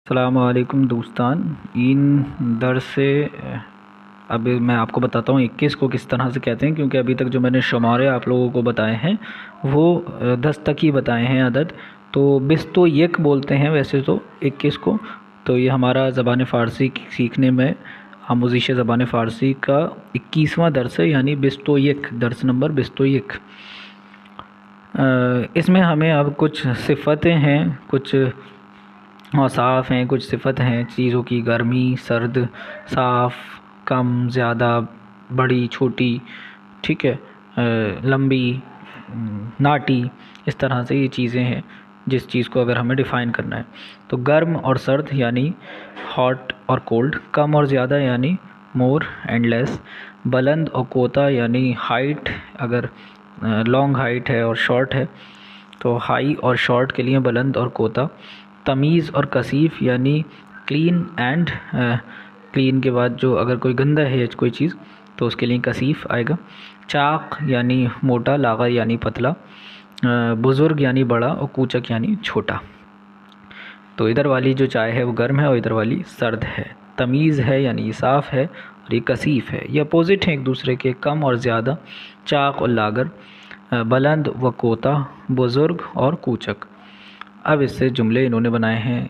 अस्सलामुअलैकुम दोस्तान। इन दर से अब मैं आपको बताता हूँ 21 को किस तरह से कहते हैं, क्योंकि अभी तक जो मैंने शुमारे आप लोगों को बताए हैं वो 10 तक ही बताए हैं अदद। तो बिस तो यक बोलते हैं वैसे तो 21 को। तो ये हमारा ज़बान फ़ारसी सीखने में आमोज़िश ज़बान फ़ारसी का 21वां दर्स है, यानी बिस तो यक, दर्स नंबर बिस तो यक। इसमें हमें अब कुछ सिफ़तें हैं, कुछ औसाफ हैं, कुछ सिफ़त हैं चीज़ों की, गर्मी, सर्द, साफ़, कम, ज़्यादा, बड़ी, छोटी, ठीक है, लंबी, नाटी, इस तरह से ये चीज़ें हैं जिस चीज़ को अगर हमें डिफ़ाइन करना है। तो गर्म और सर्द यानी हॉट और कोल्ड, कम और ज़्यादा यानी मोर एंड लेस, बुलंद और कोता यानी हाइट, अगर लॉन्ग हाइट है और शॉर्ट है तो हाई और शॉर्ट के लिए बुलंद और कोता, तमीज़ और कसीफ़ यानी क्लीन एंड क्लीन के बाद जो अगर कोई गंदा है कोई चीज़ तो उसके लिए कसीफ़ आएगा, चाक यानी मोटा, लाग़र यानी पतला, बुज़ुर्ग यानी बड़ा और कूचक यानी छोटा। तो इधर वाली जो चाय है वो गर्म है और इधर वाली सर्द है। तमीज़ है यानी ये साफ़ है और ये कसीफ़ है, ये अपोज़िट हैं एक दूसरे के, कम और ज़्यादा, चाक और लाग़र, बुलंद व कोता, बुज़ुर्ग और कूचक। अब इससे जुमले इन्होंने बनाए हैं।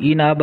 इन आब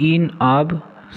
इन आब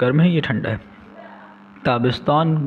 गर्म है ये ठंडा है। ताबिस्तान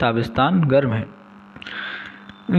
ताबिस्तान गर्म है।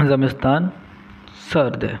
ज़मिस्तान सर्द है।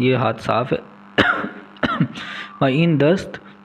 ये हाथ साफ़ है व इन दस्त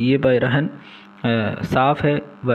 ये पैरहन साफ़ है, व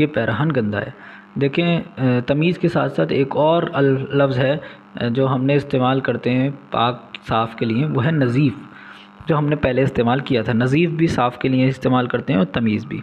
ये पैरहन गंदा है। देखें तमीज़ के साथ साथ एक और लफ्ज़ है जो हमने इस्तेमाल करते हैं पाक साफ़ के लिए, वो है नज़ीफ़, जो हमने पहले इस्तेमाल किया था। नज़ीफ़ भी साफ़ के लिए इस्तेमाल करते हैं और तमीज़ भी।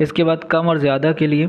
इसके बाद कम और ज़्यादा के लिए,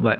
व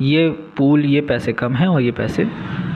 ये पूल ये पैसे कम हैं और ये पैसे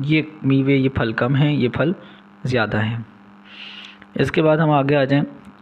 ये मीवे ये फल कम हैं ये फल ज़्यादा हैं। इसके बाद हम आगे आ जाएं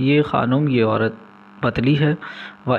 ये ख़ानुम ये औरत पतली है, व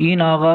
इन आगा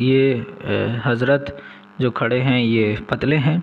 ये हज़रत जो खड़े हैं ये पतले हैं,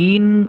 इन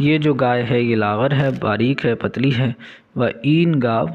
ये जो गाय है ये लाग़र है, बारीक है, पतली है, व इन गाव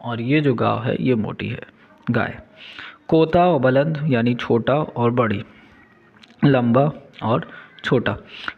और ये जो गाव है ये मोटी है गाय। कोता और बुलंद यानी छोटा और बड़ी, लंबा और छोटा।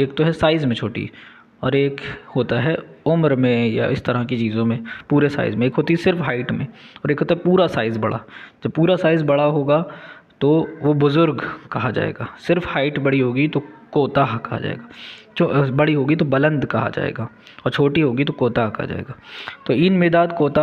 एक तो है साइज़ में छोटी, और एक होता है उम्र में या इस तरह की चीज़ों में पूरे साइज़ में। एक होती है सिर्फ हाइट में और एक होता है पूरा साइज़ बड़ा। जब पूरा साइज़ बड़ा होगा तो वो बुज़ुर्ग कहा जाएगा, सिर्फ हाइट बड़ी होगी तो कोता कहा जाएगा, जो बड़ी होगी तो बुलंद कहा जाएगा, और छोटी होगी तो कोता कहा जाएगा। तो इन मिदाद कोता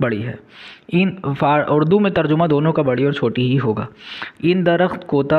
बड़ी है। इन उर्दू में तर्जुमा दोनों का बड़ी और छोटी ही होगा। इन दरख्त कोता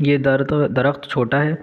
ये दरख्त छोटा है,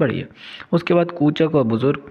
बड़ी है। उसके बाद कूचक और बुज़ुर्ग,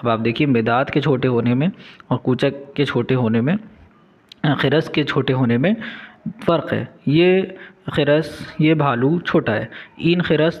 अब आप देखिए मिदाद के छोटे होने में और कूचक के छोटे होने में, खिरस के छोटे होने में फ़र्क है। ये खिरस ये भालू छोटा है, इन खिरस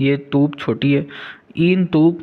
ये तूप छोटी है, इन तूप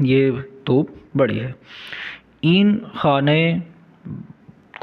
ये तूप बड़ी है। इन खाने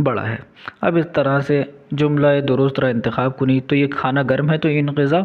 बड़ा है। अब इस तरह से जुमला दुरुस्त रा इंतखाब कुनी, तो ये खाना गर्म है तो इन ग़िज़ा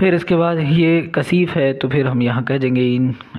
फिर इसके बाद ये कसीफ़ है तो फिर हम यहाँ कह देंगे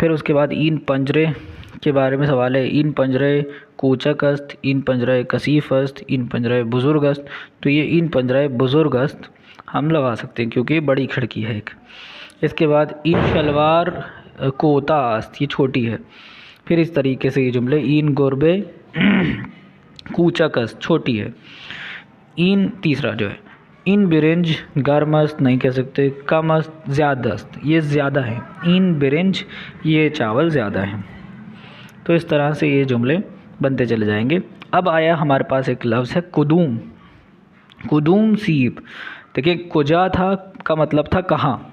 फिर उसके बाद इन पंजरे के बारे में सवाल है। इन पंजरे कूचक अस्त, इन पंजरे कसीफ अस्त, इन पंजरे बुज़ुर्ग अस्त। तो ये इन पंजरे बुज़ुर्ग अस्त हम लगा सकते हैं क्योंकि बड़ी खिड़की है एक। इसके बाद इन शलवार कोता अस्त, ये छोटी है। फिर इस तरीके से ये जुमले, इन गुरबे कूचक अस्त, छोटी है। इन तीसरा जो है, इन बिरंज गर्म अस्त नहीं कह सकते, कम अस्त ज़्यादा अस्त, ये ज़्यादा है। इन बिरंज ये चावल ज़्यादा है। तो इस तरह से ये जुमले बनते चले जाएंगे। अब आया हमारे पास एक लफ्ज़ है कुदूम। कुदूम सीब, देखिए कुजा था का मतलब था कहाँ।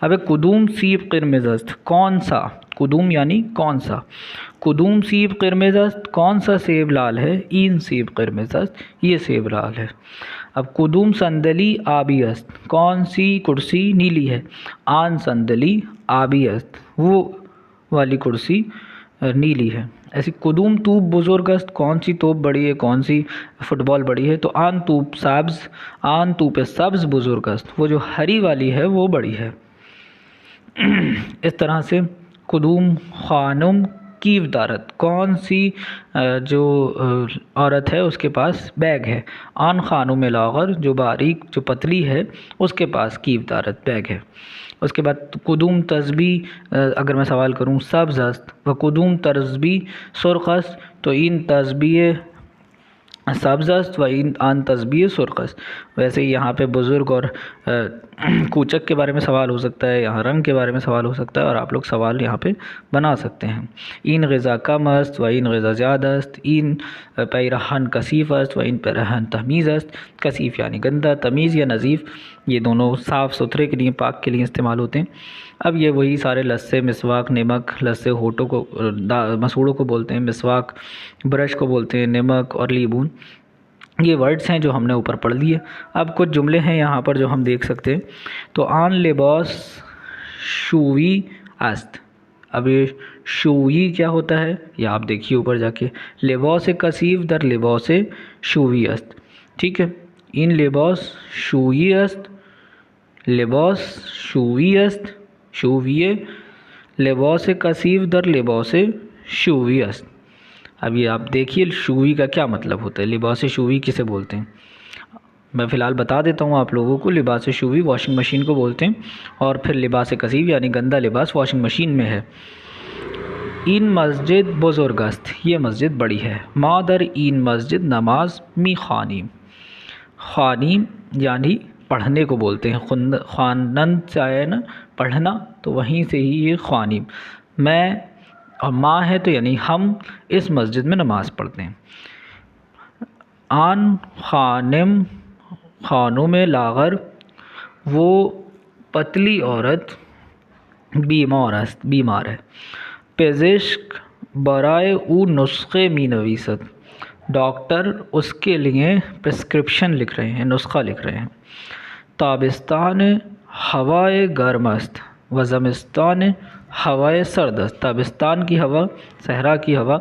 अब कुदूम सीब क़िरमिज़स्त, कौन सा, कुदूम यानी कौन सा। कुदूम सीब क़िरमिज़स्त, कौन सा सेब लाल है। इन सेब क़िरमिज़स्त, ये सेब लाल है। अब कुदूम संदली आबी अस्त, कौन सी कुर्सी नीली है। आन संदली आबी अस्त, वो वाली कुर्सी नीली है। ऐसी कुदूम तूब बुज़ुर्ग अस्त, कौन सी तोप बड़ी है, कौन सी फ़ुटबॉल बड़ी है। तो आन तूप सब्ज़, आन तूप सब्ज़ बुज़ुर्ग अस्त, वो जो हरी वाली है वो बड़ी है। इस तरह से कुदूम ख़ानुम कीव दारत, कौन सी जो औरत है उसके पास बैग है। आन ख़ानुम लाग़र, जो बारीक जो पतली है उसके पास कीव दारत बैग है। उसके बाद कुदूम तस्बी, अगर मैं सवाल करूं सब्ज़ अस्त व कुदूम तस्बी सुर्ख़ अस्त, तो इन तस्बी सब्ज़ अस्त व इन आन तस्बी सुर्ख़ अस्त। वैसे ही यहाँ पे बुज़ुर्ग और कूचक के बारे में सवाल हो सकता है, यहाँ रंग के बारे में सवाल हो सकता है और आप लोग सवाल यहाँ पे बना सकते हैं। इन ग़िज़ा कम अस्त व इन ग़िज़ा ज़्यादा अस्त, इन पैरहन कसीफ़ अस्त व इन पैरहन तमीज़ अस्त। कसीफ़ यानी गंदा, तमीज़ या नज़ीफ़ ये दोनों साफ़ सुथरे के लिए, पाक के लिए इस्तेमाल होते हैं। अब ये वही सारे लस्से, मिसवाक, नमक, लस्से होठों को मसूड़ों को बोलते हैं, मिसवाक ब्रश को बोलते हैं, नमक और लीबून, ये वर्ड्स हैं जो हमने ऊपर पढ़ लिए। अब कुछ जुमले हैं यहाँ पर जो हम देख सकते हैं। तो आन लिबास शूवी अस्त, अब ये शूवी क्या होता है ये आप देखिए ऊपर जाके। लिबास कसीफ दर लिबास शूवी अस्त, ठीक है। इन लिबास शूवी अस्त, लिबास शूवी अस्त, शूविये, लिबास कसीफ दर लिबास शूवी अस्त। अब ये आप देखिए शूवी का क्या मतलब होता है, लिबास शूवी किसे बोलते हैं। मैं फ़िलहाल बता देता हूँ आप लोगों को। लिबास शूवी वॉशिंग मशीन को बोलते हैं और फिर लिबास कसीफ यानी गंदा लिबास वॉशिंग मशीन में है। इन मस्जिद बुज़ुर्ग अस्त, ये मस्जिद बड़ी है। मादर इन मस्जिद नमाज मी ख़ानीम, ख़ानीम यानी पढ़ने को बोलते हैं। ख़ानन चाहे ना पढ़ना, तो वहीं से ही ये ख़ानीम। मैं और माँ है तो यानी हम इस मस्जिद में नमाज़ पढ़ते हैं। आन ख़ानिम ख़ानुम लाग़र, वो पतली औरत बीमार अस्त, बीमार है। पेज़िश्क बराए ऊ नुस्खे मी नवीसत, डॉक्टर उसके लिए प्रिस्क्रिप्शन लिख रहे हैं, नुस्खा लिख रहे हैं। ताबिस्तान हवाए गर्म अस्त व ज़मिस्तान हवाए सर्द अस्त, ताबिस्तान की हवा, सहरा की हवा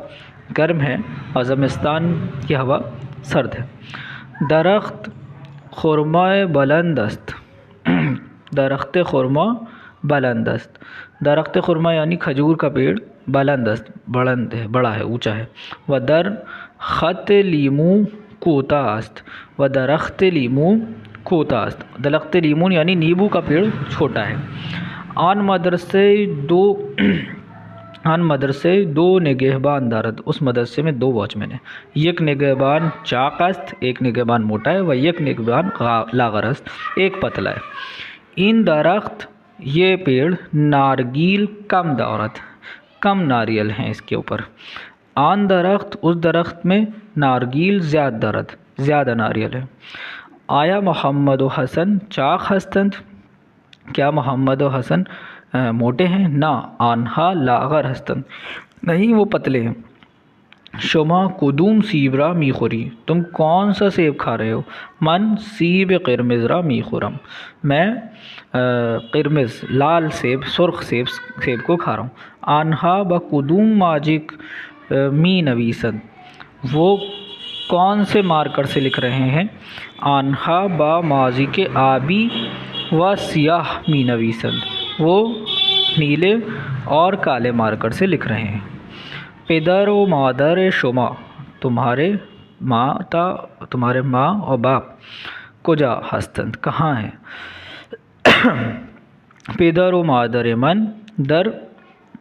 गर्म है और ज़मिस्तान की हवा सर्द है। दरख्त खुरमाए बुलंद अस्त, दरख्त खुरमा बुलंद अस्त, दरख्त खुरमा यानी खजूर का पेड़ बुलंद अस्त, बुलंद है, बड़ा है, ऊंचा है। व दर ख़त लीमू कोता अस्त, व दरख्त लीमू कोता अस्त, दरख्त लीमून यानी नींबू का पेड़ छोटा है। आन मदरसे दो निगहबान दारत, उस मदरसे में दो वॉचमैन है। एक निगहबान चाक अस्त, एक निगहबान मोटा है। व एक निगहबान लाग़र अस्त, एक पतला है। इन दरख्त ये पेड़ नारगील कम दारत, कम नारियल हैं इसके ऊपर। आन दरख्त उस दरख्त में नारगील ज़्यादा दारत, ज़्यादा नारियल है। आया मोहम्मद हसन चाक हस्तंत, क्या मोहम्मद हसन मोटे हैं ना। आन्हा लाग़र हस्तंत, नहीं वो पतले हैं। शुमा कुदूम सीबरा मीखुरी, तुम कौन सा सेब खा रहे हो। मन सीब क़िरमिज़रा मीखुरम, मैं क़िरमिज़ लाल सेब, सुर्ख सेब को खा रहा हूँ। आन्हा ब कुदूम माजिक मी नवीसन, वो कौन से मार्कर से लिख रहे हैं। आन्हा बा माजी के आबी व सियाह मी नवीसन, वो नीले और काले मार्कर से लिख रहे हैं। पेदर व मादर शुमा, तुम्हारे माँ और बाप कुजा हस्तंत, कहाँ हैं। पेदर व मादर मन दर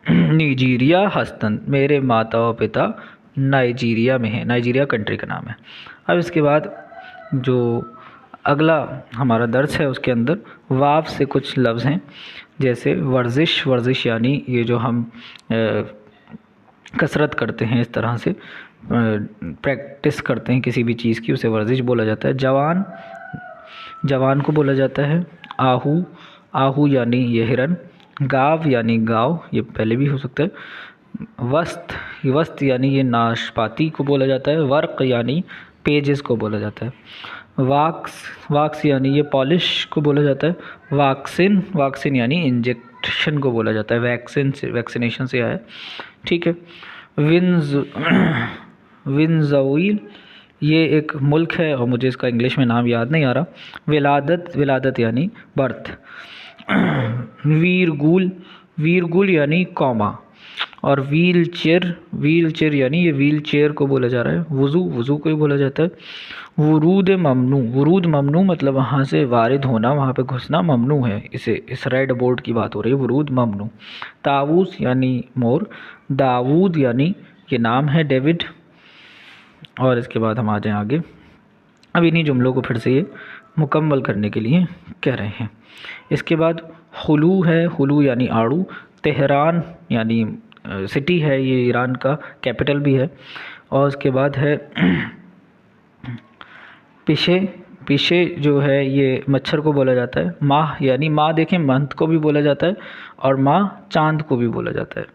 नाइजीरिया हस्तंत, मेरे माता और पिता नाइजीरिया में है। नाइजीरिया कंट्री का नाम है। अब इसके बाद जो अगला हमारा दर्स है उसके अंदर वाव से कुछ लफ्ज़ हैं, जैसे वर्जिश। वर्जिश यानी ये जो हम कसरत करते हैं, इस तरह से प्रैक्टिस करते हैं किसी भी चीज़ की, उसे वर्जिश बोला जाता है। जवान, जवान को बोला जाता है। आहू, आहू यानी ये हिरन। गाव यानी गाँव, ये पहले भी हो सकता है। वस्त, वस्त यानी ये नाशपाती को बोला जाता है। वर्क यानी पेजेस को बोला जाता है। वाक्स, वाक्स यानी ये पॉलिश को बोला जाता है। वैक्सीन, वैक्सीन यानी इंजेक्शन को बोला जाता है, वैक्सीन से, वैक्सीनेशन से आया है, ठीक है। वेनेज़ुएला ये एक मुल्क है और मुझे इसका इंग्लिश में नाम याद नहीं आ रहा। विलादत, विलादत यानी बर्थ। वीरगुल, वीरगुल यानी कौमा। और व्हील चेयर, व्हील चेयर यानी ये व्हील चेयर को बोला जा रहा है। वज़ू, वज़ू को ही बोला जाता है। वुरूद ममनू, वुरूद ममनू मतलब वहाँ से वारिद होना, वहाँ पे घुसना ममनू है। इसे, इस रेड बोर्ड की बात हो रही है, वुरूद ममनू। ताऊस यानी मोर। दाऊद यानी ये नाम है, डेविड। और इसके बाद हम आ जाएँ आगे। अब इन्हीं जुमलों को फिर से ये मुकम्मल करने के लिए कह रहे हैं। इसके बाद हुलू है, हुलू यानी आड़ू। तेहरान यानी सिटी है, ये ईरान का कैपिटल भी है। और उसके बाद है पीछे, पीछे जो है ये मच्छर को बोला जाता है। माह यानी माह, देखें मंथ को भी बोला जाता है और माह चांद को भी बोला जाता है,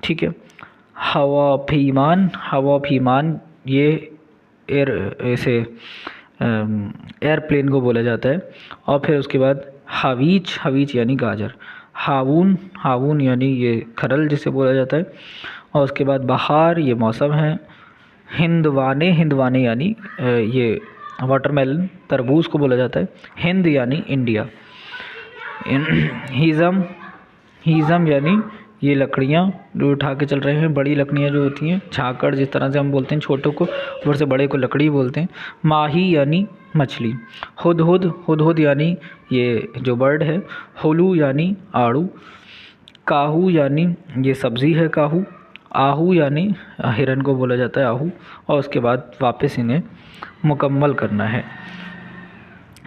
ठीक है। हवा फीमान, हवा फीमान ये ऐसे एयरप्लेन को बोला जाता है। और फिर उसके बाद हवीच, हवीच यानी गाजर। हावून, हावून यानी ये खरल जिसे बोला जाता है। और उसके बाद बहार, ये मौसम है। हिंदवाने, हिंदवाने यानी ये वाटरमेलन, तरबूज को बोला जाता है। हिंद यानी इंडिया। हीज़म, हीज़म यानी ये लकड़ियाँ जो उठा के चल रहे हैं, बड़ी लकड़ियाँ जो होती हैं, झाकड़ जिस तरह से हम बोलते हैं छोटों को, ऊपर से बड़े को लकड़ी बोलते हैं। माही यानी मछली। हुदहुद, हुदहुद यानी ये जो बर्ड है। हुलू यानी आड़ू। काहू यानी ये सब्ज़ी है, काहू। आहू यानी हिरन को बोला जाता है, आहू। और उसके बाद वापस इन्हें मुकम्मल करना है।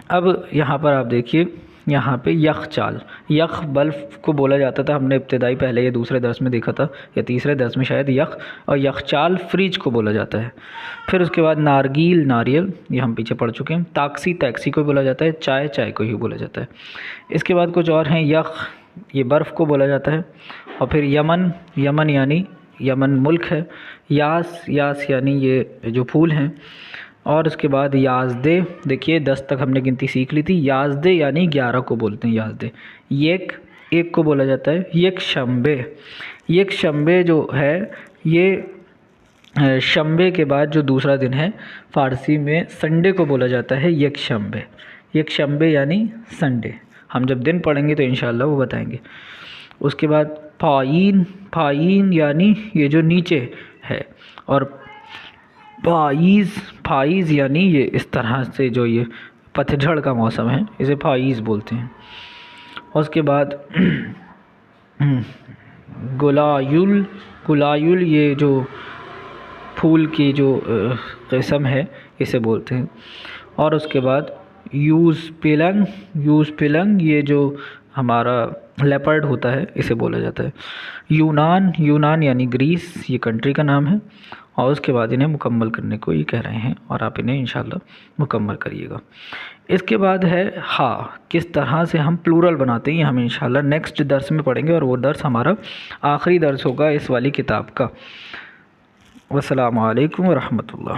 अब यहाँ पर आप देखिए, यहाँ पे यखचाल, यख बल्ब को बोला जाता था, हमने इब्तिदाई पहले ये दूसरे दर्स में देखा था या तीसरे दर्स में शायद, यख। और यखचाल फ्रिज को बोला जाता है। फिर उसके बाद नारगील, नारियल, ये हम पीछे पढ़ चुके हैं। ताक्सी, टैक्सी को बोला जाता है। चाय, चाय को ही बोला जाता है। इसके बाद कुछ और हैं। यख, ये बर्फ़ को बोला जाता है। और फिर यमन, यमन यानी यमन मुल्क है। यास, यास यानी ये जो फूल हैं। और उसके बाद याज़दे, देखिए 10 तक हमने गिनती सीख ली थी। याज़दे यानी 11 को बोलते हैं, याज़दे। येक, एक को बोला जाता है। येक शंबे, येक शंबे जो है ये शंबे के बाद जो दूसरा दिन है, फ़ारसी में संडे को बोला जाता है येक शंबे। येक शंबे यानी संडे। हम जब दिन पढ़ेंगे तो इंशाअल्लाह वो बताएंगे। उसके बाद फाइन, फाइन यानी ये जो नीचे है। और फाइज़, फाइज़ यानी ये इस तरह से जो ये पतझड़ का मौसम है, इसे फाइज़ बोलते हैं। और उसके बाद गुलायुल, गुलायुल ये जो फूल की जो किस्म है, इसे बोलते हैं। और उसके बाद यूज़ पिलंग, यूज़ पिलंग ये जो हमारा लेपर्ड होता है, इसे बोला जाता है। यूनान, यूनान यानी ग्रीस, ये कंट्री का नाम है। और उसके बाद इन्हें मुकम्मल करने को ये कह रहे हैं और आप इन्हें इंशाल्लाह मुकम्मल करिएगा। इसके बाद है हाँ, किस तरह से हम प्लूरल बनाते हैं, हम इंशाल्लाह नेक्स्ट दर्स में पढ़ेंगे। और वो दर्स हमारा आखिरी दर्स होगा इस वाली किताब का। वस्सलामु अलैकुम व रहमतुल्लाह।